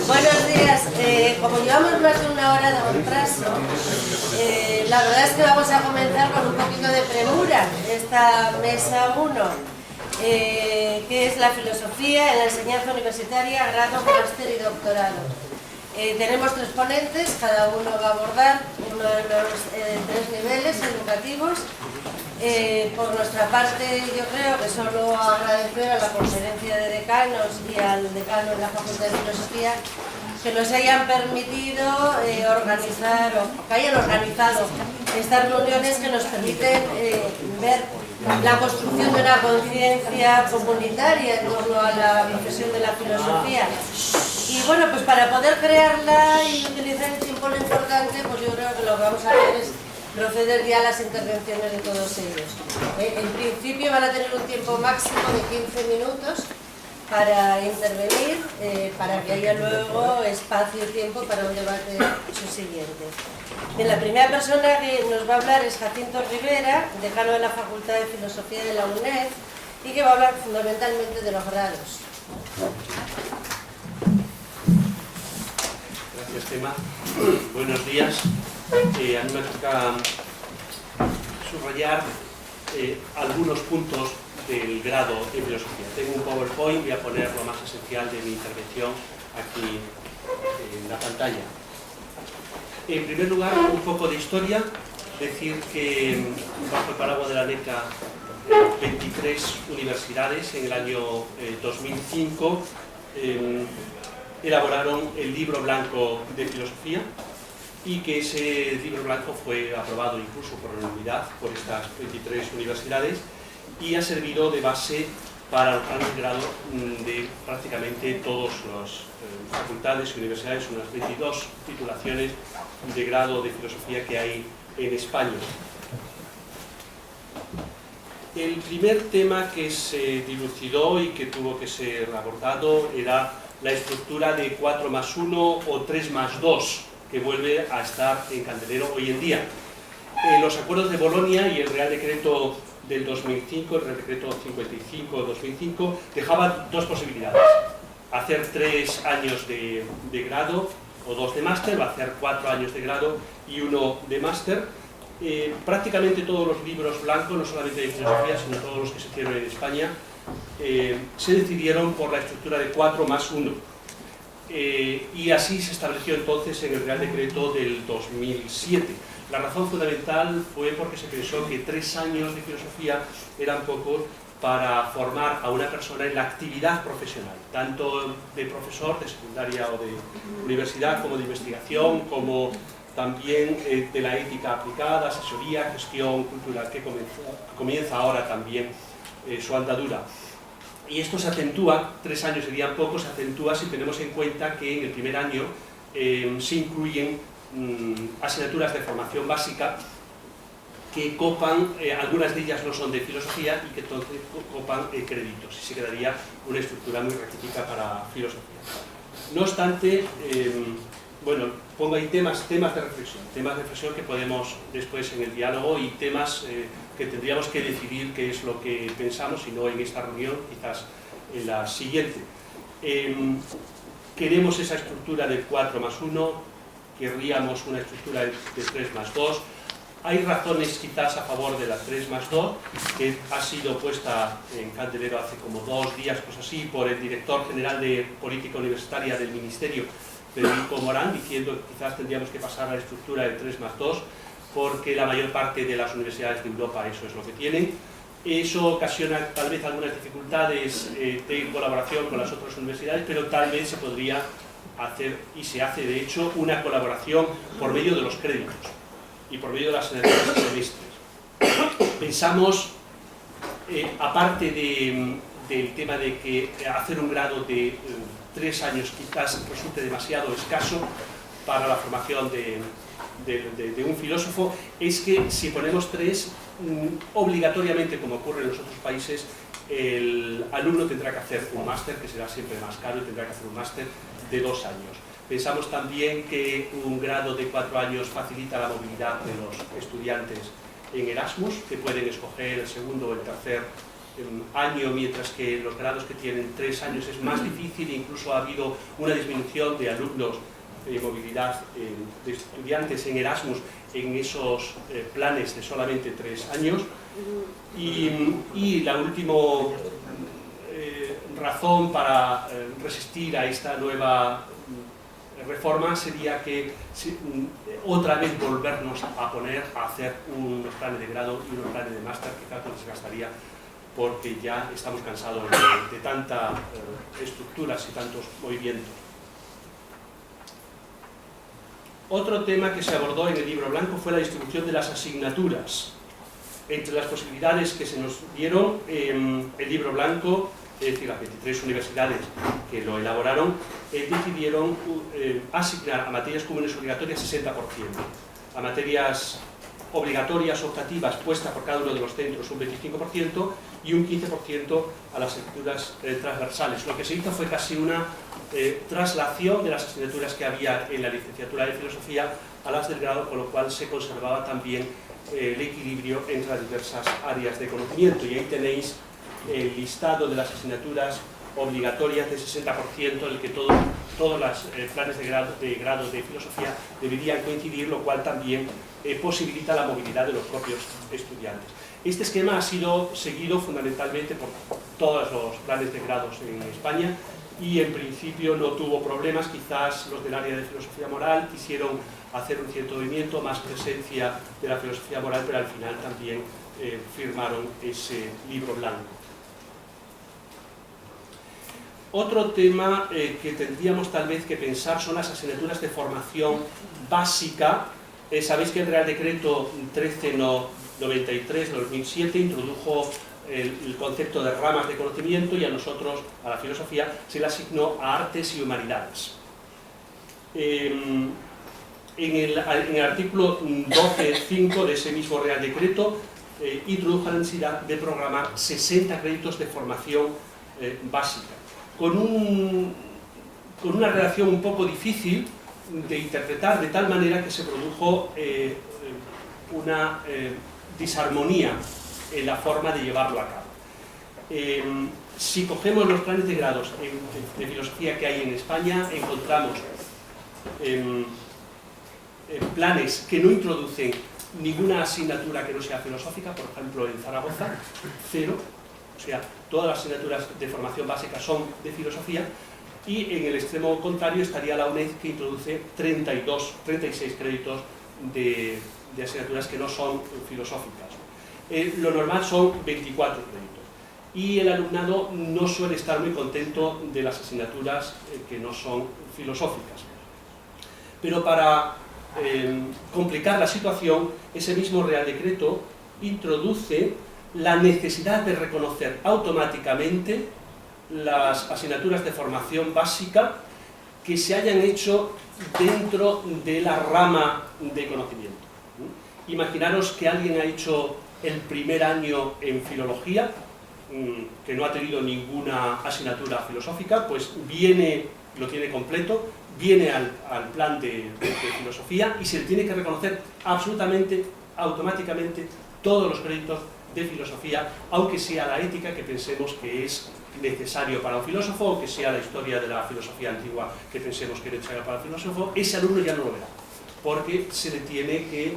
Buenos días. Como llevamos más de una hora de retraso, la verdad es que vamos a comenzar con un poquito de premura esta mesa 1, que es la filosofía en la enseñanza universitaria, grado, máster y doctorado. Tenemos 3 ponentes, cada uno va a abordar uno de los 3 niveles educativos. Por nuestra parte, yo creo que solo agradecer a la conferencia de decanos y al decano de la Facultad de Filosofía que nos hayan permitido organizar, o que hayan organizado estas reuniones que nos permiten ver la construcción de una conciencia comunitaria en torno a la profesión de la filosofía. Y bueno, pues para poder crearla y utilizar el tiempo lo importante, pues yo creo que lo que vamos a hacer es proceder ya a las intervenciones de todos ellos. En principio van a tener un tiempo máximo de 15 minutos para intervenir, para que haya luego espacio y tiempo para un debate subsiguiente. Bien, la primera persona que nos va a hablar es Jacinto Rivera, decano de la Facultad de Filosofía de la UNED, y que va a hablar fundamentalmente de los grados. Gracias, Gemma. Buenos días. A mí me toca subrayar algunos puntos del grado en filosofía. Tengo un PowerPoint, voy a poner lo más esencial de mi intervención aquí en la pantalla. En primer lugar, un poco de historia. Decir que bajo el paraguas de la NECA 23 universidades en el año 2005 elaboraron el libro blanco de filosofía, y que ese libro blanco fue aprobado incluso por unanimidad por estas 23 universidades y ha servido de base para el plan de grado de prácticamente todas las facultades y universidades, unas 22 titulaciones de grado de filosofía que hay en España. El primer tema que se dilucidó y que tuvo que ser abordado era la estructura de 4+1 o 3+2, que vuelve a estar en candelero hoy en día. Los acuerdos de Bolonia y el Real Decreto del 2005, el Real Decreto 55-2005, dejaban 2 posibilidades: hacer 3 años de grado o 2 de máster, o hacer 4 años de grado y 1 de máster. Prácticamente todos los libros blancos, no solamente de filosofía, sino todos los que se hicieron en España, se decidieron por la estructura de 4+1. Y así se estableció entonces en el Real Decreto del 2007. La razón fundamental fue porque se pensó que 3 años de filosofía eran pocos para formar a una persona en la actividad profesional, tanto de profesor de secundaria o de universidad, como de investigación, como también de la ética aplicada, asesoría, gestión cultural, que comienza ahora también su andadura. Y esto se acentúa, 3 años serían pocos, se acentúa si tenemos en cuenta que en el primer año se incluyen asignaturas de formación básica que copan, algunas de ellas no son de filosofía y que entonces copan créditos, y se quedaría una estructura muy raquítica para filosofía. No obstante, bueno, pongo ahí temas de reflexión que podemos después en el diálogo, y temas que tendríamos que decidir qué es lo que pensamos, y no en esta reunión, quizás en la siguiente. Queremos esa estructura del 4+1, querríamos una estructura de 3+2. Hay razones quizás a favor de la 3+2, que ha sido puesta en candelero hace como 2 días, cosas así, por el director general de Política Universitaria del Ministerio, Federico Morán, diciendo que quizás tendríamos que pasar a la estructura de 3+2, porque la mayor parte de las universidades de Europa eso es lo que tienen. Eso ocasiona tal vez algunas dificultades de colaboración con las otras universidades, pero tal vez se podría hacer, y se hace de hecho, una colaboración por medio de los créditos y por medio de las asignaturas de semestres. Pensamos, aparte del tema de que hacer un grado de 3 años quizás resulte demasiado escaso para la formación de un filósofo, es que si ponemos 3, obligatoriamente, como ocurre en los otros países, el alumno tendrá que hacer un máster, que será siempre más caro, y tendrá que hacer un máster de 2 años. Pensamos también que un grado de 4 años facilita la movilidad de los estudiantes en Erasmus, que pueden escoger el segundo o el tercer año, mientras que los grados que tienen 3 años es más difícil, e incluso ha habido una disminución de alumnos de movilidad, de estudiantes en Erasmus en esos planes de solamente 3 años. Y la última razón para resistir a esta nueva reforma sería que otra vez volvernos a poner a hacer unos planes de grado y unos planes de máster que cada vez se gastaría, porque ya estamos cansados de tantas estructuras y tantos movimientos. Otro tema que se abordó en el libro blanco fue la distribución de las asignaturas. Entre las posibilidades que se nos dieron, el libro blanco, es decir, las 23 universidades que lo elaboraron, decidieron asignar a materias comunes obligatorias 60%, a materias obligatorias optativas puestas por cada uno de los centros un 25% y un 15% a las asignaturas transversales. Lo que se hizo fue casi una traslación de las asignaturas que había en la licenciatura de filosofía a las del grado, con lo cual se conservaba también el equilibrio entre las diversas áreas de conocimiento. Y ahí tenéis el listado de las asignaturas obligatorias de 60%, en el que todos los planes de grado de filosofía deberían coincidir, lo cual también posibilita la movilidad de los propios estudiantes. Este esquema ha sido seguido fundamentalmente por todos los planes de grados en España y en principio no tuvo problemas. Quizás los del área de filosofía moral quisieron hacer un cierto movimiento, más presencia de la filosofía moral, pero al final también firmaron ese libro blanco. Otro tema que tendríamos tal vez que pensar son las asignaturas de formación básica. Sabéis que el Real Decreto 1393 de 2007 introdujo el concepto de ramas de conocimiento y a nosotros, a la filosofía, se le asignó a artes y humanidades. En el artículo 12.5 de ese mismo Real Decreto introdujo la necesidad de programar 60 créditos de formación básica, con una redacción un poco difícil de interpretar, de tal manera que se produjo una disarmonía en la forma de llevarlo a cabo. Si cogemos los planes de grados de filosofía que hay en España, encontramos planes que no introducen ninguna asignatura que no sea filosófica. Por ejemplo, en Zaragoza, 0, o sea, todas las asignaturas de formación básica son de filosofía, y en el extremo contrario estaría la UNED, que introduce 36 créditos de asignaturas que no son filosóficas. Lo normal son 24 créditos, y el alumnado no suele estar muy contento de las asignaturas que no son filosóficas. Pero para complicar la situación, ese mismo Real Decreto introduce la necesidad de reconocer automáticamente las asignaturas de formación básica que se hayan hecho dentro de la rama de conocimiento. Imaginaros que alguien ha hecho el primer año en filología, que no ha tenido ninguna asignatura filosófica, pues lo tiene completo, viene al plan de filosofía y se le tiene que reconocer absolutamente, automáticamente, todos los créditos de filosofía, aunque sea la ética que pensemos que es necesario para un filósofo, o que sea la historia de la filosofía antigua que pensemos que es necesaria para el filósofo. Ese alumno ya no lo verá, porque se le tiene que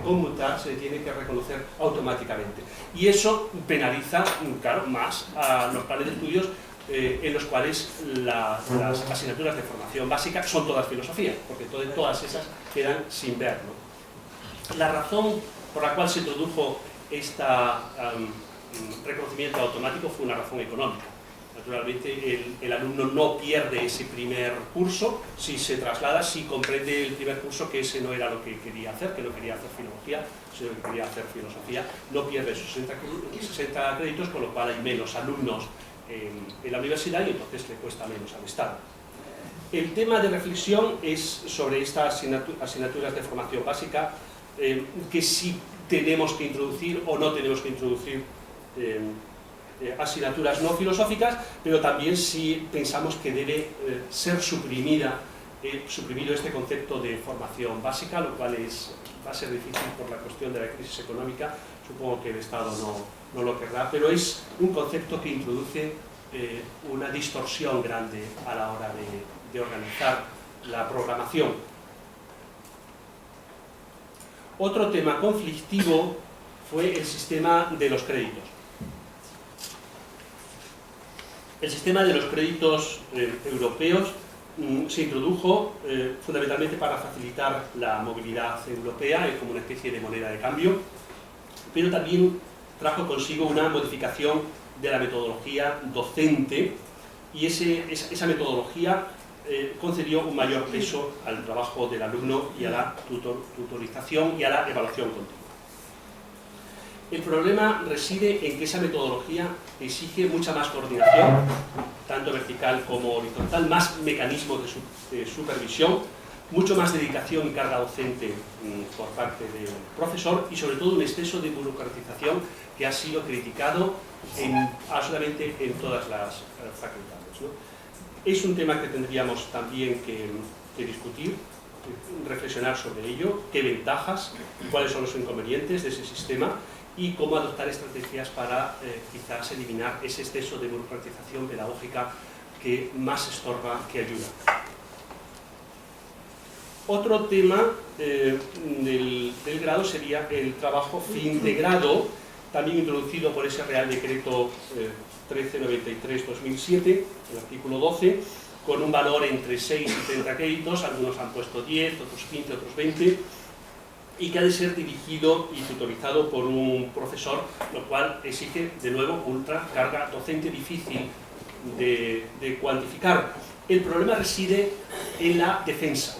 conmutar, se le tiene que reconocer automáticamente. Y eso penaliza, claro, más a los planes de estudios en los cuales las asignaturas de formación básica son todas filosofía, porque todas esas quedan sin ver, ¿no? La razón por la cual se introdujo este reconocimiento automático fue una razón económica. Naturalmente, el alumno no pierde ese primer curso si se traslada, si comprende el primer curso que ese no era lo que quería hacer, que no quería hacer filología, sino que quería hacer filosofía. No pierde esos 60 créditos, con lo cual hay menos alumnos en la universidad y entonces le cuesta menos al Estado. El tema de reflexión es sobre estas asignaturas de formación básica, que si tenemos que introducir o no tenemos que introducir asignaturas no filosóficas, pero también si pensamos que debe ser suprimido este concepto de formación básica, lo cual va a ser difícil por la cuestión de la crisis económica. Supongo que el Estado no lo querrá, pero es un concepto que introduce una distorsión grande a la hora de organizar la programación. Otro tema conflictivo fue el sistema de los créditos. El sistema de los créditos europeos se introdujo fundamentalmente para facilitar la movilidad europea como una especie de moneda de cambio, pero también trajo consigo una modificación de la metodología docente, y esa metodología concedió un mayor peso al trabajo del alumno y a la tutorización y a la evaluación continua. El problema reside en que esa metodología exige mucha más coordinación, tanto vertical como horizontal, más mecanismos de supervisión, mucho más dedicación y carga docente por parte del profesor, y sobre todo un exceso de burocratización que ha sido criticado absolutamente en todas las facultades, ¿no? Es un tema que tendríamos también que discutir, reflexionar sobre ello, qué ventajas, cuáles son los inconvenientes de ese sistema y cómo adoptar estrategias para quizás eliminar ese exceso de burocratización pedagógica que más estorba que ayuda. Otro tema del grado sería el trabajo fin de grado, también introducido por ese Real Decreto 1393-2007, el artículo 12, con un valor entre 6 y 30 créditos, algunos han puesto 10, otros 15, otros 20, y que ha de ser dirigido y tutorizado por un profesor, lo cual exige, de nuevo, ultra carga docente difícil de cuantificar. El problema reside en la defensa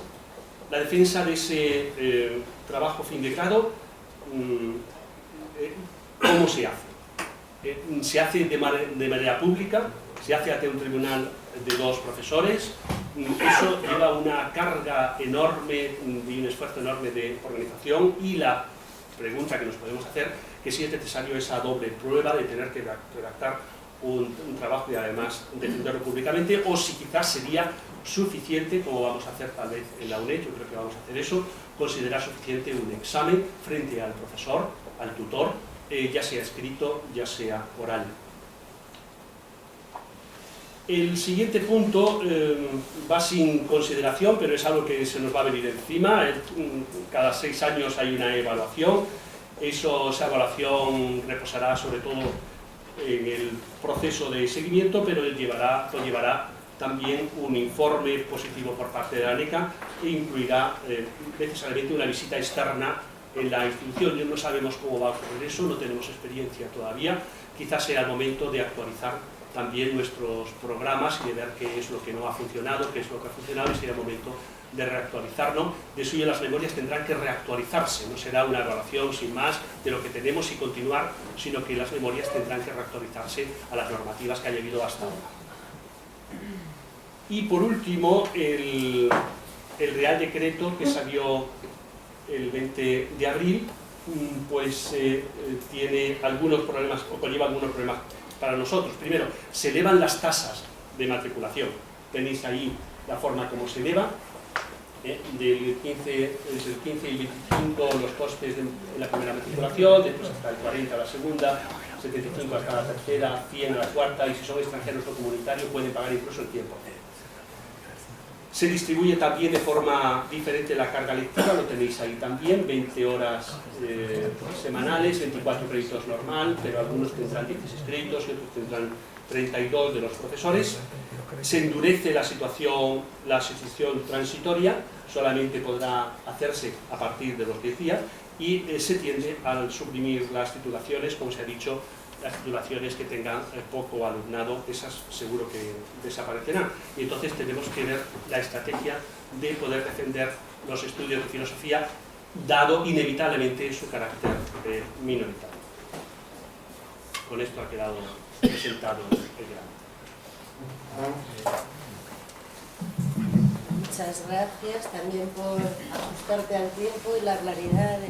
de ese trabajo fin de grado. ¿Cómo se hace? Se hace de manera pública, se hace ante un tribunal de 2 profesores. Eso lleva una carga enorme y un esfuerzo enorme de organización, y la pregunta que nos podemos hacer que si es necesario esa doble prueba de tener que redactar un trabajo y además defenderlo públicamente, o si quizás sería suficiente, como vamos a hacer tal vez en la UNED, yo creo que vamos a hacer eso, considerar suficiente un examen frente al profesor, al tutor, ya sea escrito, ya sea oral. El siguiente punto va sin consideración, pero es algo que se nos va a venir encima. Cada 6 años hay una evaluación. Esa evaluación reposará sobre todo en el proceso de seguimiento, pero llevará también un informe positivo por parte de la ANECA, e incluirá necesariamente una visita externa en la institución. No sabemos cómo va a ocurrir eso, no tenemos experiencia todavía. Quizás sea el momento de actualizar también nuestros programas y de ver qué es lo que no ha funcionado, qué es lo que ha funcionado, y será el momento de reactualizarlo. De suyo las memorias tendrán que reactualizarse, no será una evaluación sin más de lo que tenemos y continuar, sino que las memorias tendrán que reactualizarse a las normativas que haya habido hasta ahora. Y por último, el Real Decreto que salió el 20 de abril, pues tiene algunos problemas, o conlleva algunos problemas para nosotros. Primero, se elevan las tasas de matriculación. Tenéis ahí la forma como se eleva. Del 15 y 25 los costes de la primera matriculación, después hasta el 40 a la segunda, 75 hasta la tercera, 100 a la cuarta, y si son extranjeros o comunitarios pueden pagar incluso el 100%. Se distribuye también de forma diferente la carga lectiva, lo tenéis ahí también, 20 horas semanales, 24 créditos normal, pero algunos tendrán 16 créditos y otros tendrán 32 de los profesores. Se endurece la situación transitoria, solamente podrá hacerse a partir de los 10 días, y se tiende a suprimir las titulaciones, como se ha dicho. Las titulaciones que tengan poco alumnado, esas seguro que desaparecerán, y entonces tenemos que ver la estrategia de poder defender los estudios de filosofía, dado inevitablemente su carácter minoritario. Con esto ha quedado presentado el grado. Muchas gracias también por ajustarte al tiempo y la claridad de